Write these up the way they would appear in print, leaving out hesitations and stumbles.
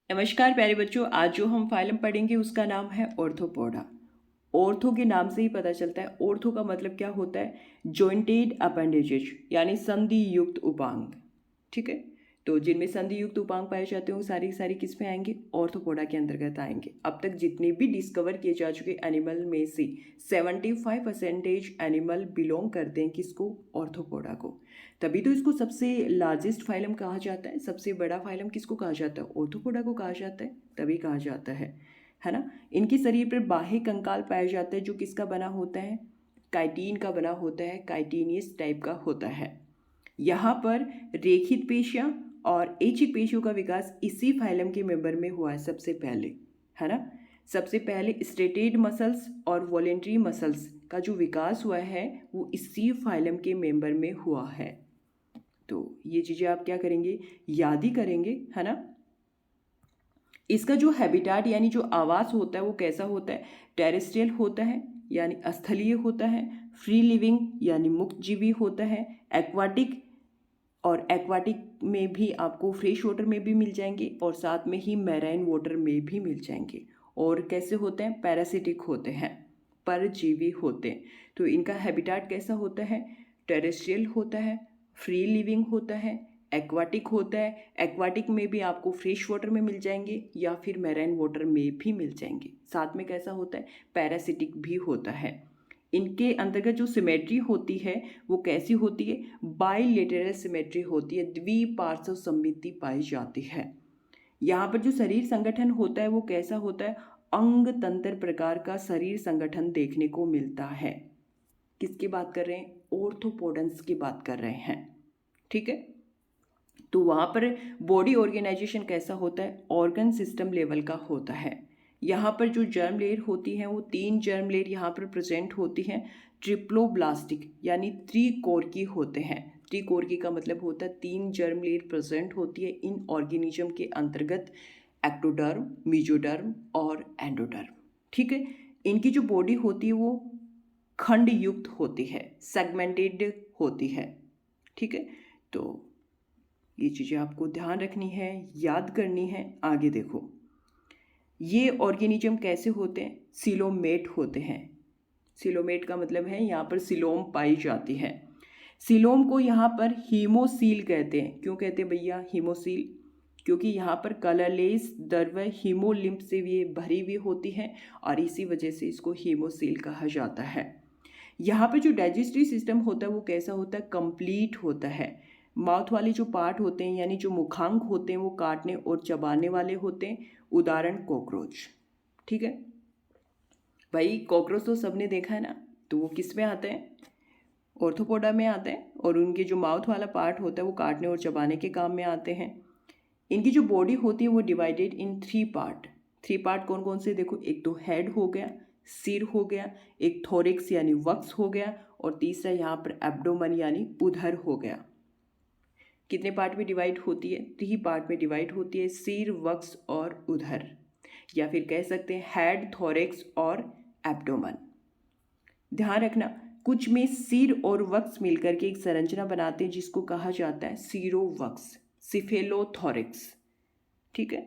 नमस्कार प्यारे बच्चों। आज जो हम फाइलम पढ़ेंगे उसका नाम है ऑर्थोपोडा। ऑर्थो के नाम से ही पता चलता है। ऑर्थो का मतलब क्या होता है? जॉइंटेड अपेंडेजेज यानी संधि युक्त उपांग। ठीक है, तो जिनमें संधि युक्त उपांग पाए जाते हैं वो सारी सारी किस में आएंगे? ऑर्थोपोडा के अंतर्गत आएंगे। अब तक जितने भी डिस्कवर किए जा चुके एनिमल में से 75% एनिमल बिलोंग करते हैं किसको? ऑर्थोपोडा को। तभी तो इसको सबसे लार्जेस्ट फाइलम कहा जाता है। सबसे बड़ा फाइलम किसको कहा जाता है? ऑर्थोपोडा को कहा जाता है, तभी कहा जाता है ना। इनके शरीर पर बाह्य कंकाल पाया जाता है जो किसका बना होता है? काइटिन का बना होता है, काइटिनियस टाइप का होता है। यहाँ पर रेखित पेशियां और ऐच्छिक पेशियों का विकास इसी फाइलम के मेंबर में हुआ है सबसे पहले, है ना। सबसे पहले स्ट्रेटेड मसल्स और वॉलेंट्री मसल्स का जो विकास हुआ है वो इसी फाइलम के मेंबर में हुआ है। तो ये चीज़ें आप क्या करेंगे? याद ही करेंगे, है ना। इसका जो हैबिटाट यानी जो आवास होता है वो कैसा होता है? टेरेस्ट्रियल होता है यानी स्थलीय होता है, फ्री लिविंग यानी मुक्त जीवी होता है, एक्वाटिक और एक्वाटिक में भी आपको फ्रेश वाटर में भी मिल जाएंगे और साथ में ही मैराइन वाटर में भी मिल जाएंगे। और कैसे होते हैं? पैरासिटिक होते हैं, परजीवी होते हैं। तो इनका हैबिटाट कैसा होता है? टेरेस्ट्रियल होता है, फ्री लिविंग होता है, एक्वाटिक होता है। एक्वाटिक में भी आपको फ्रेश वाटर में मिल जाएंगे या फिर मैराइन वाटर में भी मिल जाएंगे। साथ में कैसा होता है? पैरासिटिक भी होता है। इनके अंतर्गत जो सिमेट्री होती है वो कैसी होती है? बाइलेटरल सिमेट्री होती है, द्विपार्श्व सममिति पाई जाती है। यहाँ पर जो शरीर संगठन होता है वो कैसा होता है? अंग तंत्र प्रकार का शरीर संगठन देखने को मिलता है। किसकी बात कर रहे हैं? ऑर्थोपोडन्स की बात कर रहे हैं। ठीक है, तो वहाँ पर बॉडी ऑर्गेनाइजेशन कैसा होता है? ऑर्गन सिस्टम लेवल का होता है। यहाँ पर जो जर्म लेयर होती हैं वो 3 जर्म लेयर यहाँ पर प्रेजेंट होती हैं। ट्रिप्लोब्लास्टिक यानी त्रिकोरकी होते हैं। त्रिकोरकी का मतलब होता है 3 जर्म लेयर प्रेजेंट होती है इन ऑर्गेनिज्म के अंतर्गत, एक्टोडर्म, मेसोडर्म और एंडोडर्म। ठीक है, इनकी जो बॉडी होती है वो खंड युक्त होती है, सेगमेंटेड होती है। ठीक है, तो ये चीज़ें आपको ध्यान रखनी है, याद करनी है। आगे देखो, ये ऑर्गेनिज्म कैसे होते हैं? सिलोमेट होते हैं। सिलोमेट का मतलब है यहाँ पर सिलोम पाई जाती है। सिलोम को यहाँ पर हीमोसील कहते हैं। क्यों कहते हैं भैया हीमोसील? क्योंकि यहाँ पर कलरलेस द्रव हीमोलिम्फ से ये भरी हुई होती है और इसी वजह से इसको हीमोसील कहा जाता है। यहाँ पर जो डाइजेस्टिव सिस्टम होता है वो कैसा होता है? कंप्लीट होता है। माउथ वाले जो पार्ट होते हैं यानी जो मुखांग होते हैं वो काटने और चबाने वाले होते हैं। उदाहरण कॉकरोच। ठीक है भाई, कॉकरोच तो सबने देखा है ना। तो वो किस में आते हैं? ऑर्थोपोडा में आते हैं और उनके जो माउथ वाला पार्ट होता है वो काटने और चबाने के काम में आते हैं। इनकी जो बॉडी होती है वो डिवाइडेड इन 3 पार्ट। 3 पार्ट कौन कौन से? देखो, एक तो हेड हो गया, सिर हो गया, एक थोरिक्स यानी वक्स हो गया और तीसरा यहाँ पर एब्डोमन यानी उधर हो गया। कितने पार्ट में डिवाइड होती है? 3 पार्ट में डिवाइड होती है, सिर, वक्स और उधर, या फिर कह सकते हैं हेड, थोरिक्स और एब्डोमन। ध्यान रखना, कुछ में सिर और वक्स मिलकर के एक संरचना बनाते हैं जिसको कहा जाता है सिरोवक्स, सिफेलोथोरिक्स। ठीक है,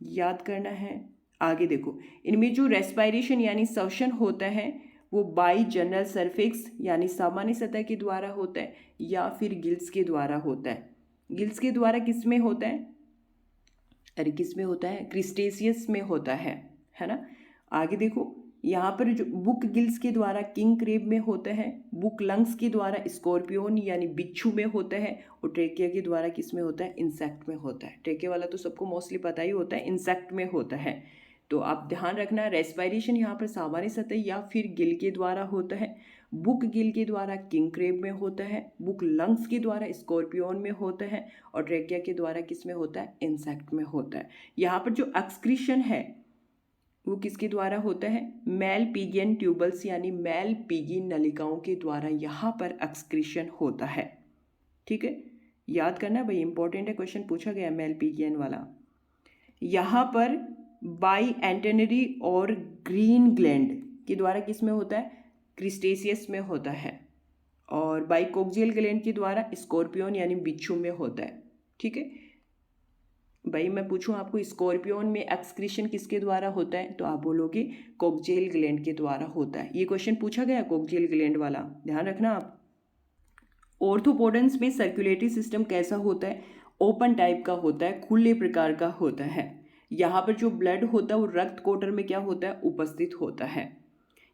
याद करना है। आगे देखो, इनमें जो रेस्पायरेशन यानी श्वसन होता है वो बाई जनरल सरफेक्स यानी सामान्य सतह के द्वारा होता है या फिर गिल्स के द्वारा होता है। गिल्स के द्वारा किस में होता है? अरे किस में होता है? क्रिस्टेशियस में होता है ना। आगे देखो, यहाँ पर जो बुक गिल्स के द्वारा किंग क्रेब में होता है, बुक लंग्स के द्वारा स्कॉर्पियोन यानी बिच्छू में होता है और ट्रेकिया के द्वारा किस में होता है? इंसेक्ट में होता है। ट्रेकिया वाला तो सबको मोस्टली पता ही होता है, इंसेक्ट में होता है। तो आप ध्यान रखना, रेस्पायरेशन यहाँ पर सामान्य सतह या फिर गिल के द्वारा होता है। बुक गिल के द्वारा किंग क्रेब में होता है, बुक लंग्स के द्वारा स्कॉर्पियोन में होता है और ट्रेकिया के द्वारा किस में होता है? इंसेक्ट में होता है। यहाँ पर जो एक्सक्रीशन है वो किसके द्वारा होता है? मेल पीगियन ट्यूबल्स यानी मेल पीगी नलिकाओं के द्वारा यहाँ पर एक्सक्रीशन होता है। ठीक है, याद करना भाई, इंपॉर्टेंट है, क्वेश्चन पूछा गया मेल पीगियन वाला। यहाँ पर बाई एंटेनरी और ग्रीन ग्लैंड के द्वारा किस में होता है? क्रिस्टेशियस में होता है। और बाई कोक्सियल ग्लैंड के द्वारा स्कॉर्पियोन यानी बिच्छू में होता है। ठीक है भाई मैं पूछूं आपको स्कॉर्पियन में एक्सक्रीशन किसके द्वारा होता है, तो आप बोलोगे कोक्जेल ग्लैंड के द्वारा होता है। ये क्वेश्चन पूछा गया कोक्जेल ग्लैंड वाला, ध्यान रखना आप। ऑर्थोपोडेंस में सर्कुलेटरी सिस्टम कैसा होता है, ओपन टाइप का होता है, खुले प्रकार का होता है। यहाँ पर जो ब्लड होता है वो रक्त कोटर में क्या होता है, उपस्थित होता है।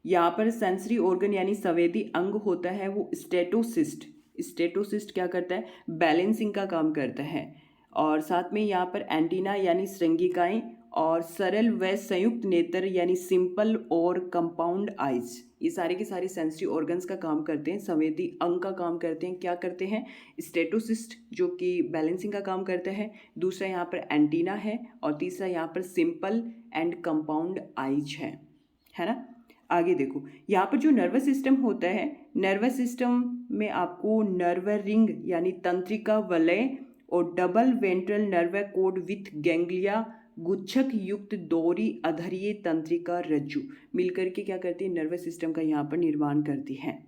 यहाँ पर सेंसरी ऑर्गन यानी संवेदी अंग होता है वो स्टेटोसिस्ट। स्टेटोसिस्ट क्या करता है, बैलेंसिंग का काम करता है। और साथ में यहाँ पर एंटीना यानी श्रृंगिकाएं और सरल व संयुक्त नेत्र यानी सिंपल और कंपाउंड आइज, ये सारे के सारे सेंसरी ऑर्गन्स का काम करते हैं, संवेदी अंग का काम करते हैं। क्या करते हैं, स्टेटोसिस्ट जो कि बैलेंसिंग का काम करता है, दूसरा यहाँ पर एंटीना है, और तीसरा यहाँ पर सिंपल एंड कंपाउंड आइज है ना। आगे देखो, यहाँ पर जो नर्वस सिस्टम होता है, नर्वस सिस्टम में आपको नर्व रिंग यानी तंत्रिका वलय और double ventral nerve cord with ganglia गुच्छक युक्त दोहरी अधरीय तंत्रिका रज्जु मिलकर के क्या करती है, नर्वस सिस्टम का यहाँ पर निर्माण करती है।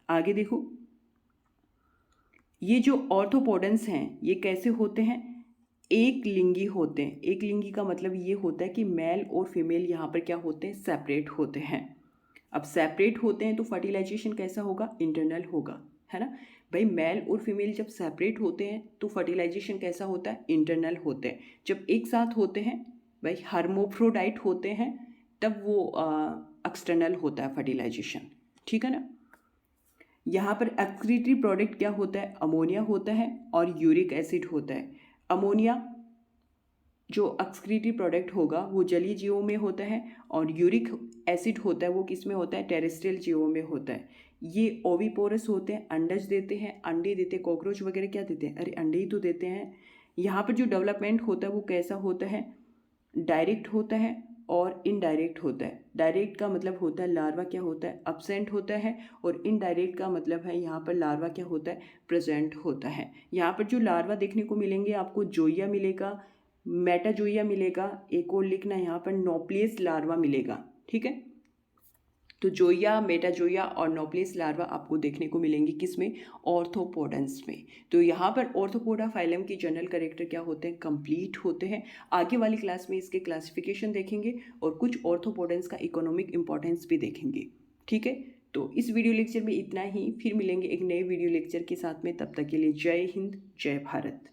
आगे देखो, ये जो ऑर्थोपोडेंस हैं ये कैसे होते हैं, एक लिंगी होते हैं। एक लिंगी का मतलब ये होता है कि मेल और फीमेल यहाँ पर क्या होते हैं, सेपरेट होते हैं। अब सेपरेट होते हैं तो फर्टिलाइजेशन कैसा होगा, इंटरनल होगा, है ना भाई। मेल और फीमेल जब सेपरेट होते हैं तो फर्टिलाइजेशन कैसा होता है, इंटरनल होते हैं। जब एक साथ होते हैं भाई, हर्मोफ्रोडाइट होते हैं, तब वो एक्सटर्नल होता है फर्टिलाइजेशन, ठीक है ना। यहाँ पर एक्सक्रीटरी प्रोडक्ट क्या होता है, अमोनिया होता है और यूरिक एसिड होता है। अमोनिया जो एक्सक्रीटरी प्रोडक्ट होगा वो जलीय जीवों में होता है, और यूरिक एसिड होता है वो किस में होता है, टेरेस्ट्रियल जीवों में होता है। ये ओविपोरस होते हैं, अंडज देते हैं, अंडे देते हैं, कॉकरोच वगैरह क्या देते हैं, अरे अंडे ही तो देते हैं। यहाँ पर जो डेवलपमेंट होता है वो कैसा होता है, डायरेक्ट होता है और इनडायरेक्ट होता है। डायरेक्ट का मतलब होता है लार्वा क्या होता है, अब्सेंट होता है, और इनडायरेक्ट का मतलब है यहाँ पर लार्वा क्या होता है, प्रेजेंट होता है। यहाँ पर जो लार्वा देखने को मिलेंगे आपको, जोइया मिलेगा, मेटाजोइया मिलेगा, एक और लिखना यहाँ पर नोप्लियस लार्वा मिलेगा, ठीक है। तो जोइया, मेटाजोइया और नोप्लियस लार्वा आपको देखने को मिलेंगी किसमें, ऑर्थोपोडेंस में। तो यहाँ पर ऑर्थोपोडा फाइलम की जनरल कैरेक्टर क्या होते हैं, कंप्लीट होते हैं। आगे वाली क्लास में इसके क्लासिफिकेशन देखेंगे और कुछ ऑर्थोपोडेंस का इकोनॉमिक इंपॉर्टेंस भी देखेंगे, ठीक है। तो इस वीडियो लेक्चर में इतना ही, फिर मिलेंगे एक नए वीडियो लेक्चर के साथ में, तब तक के लिए जय हिंद, जय भारत।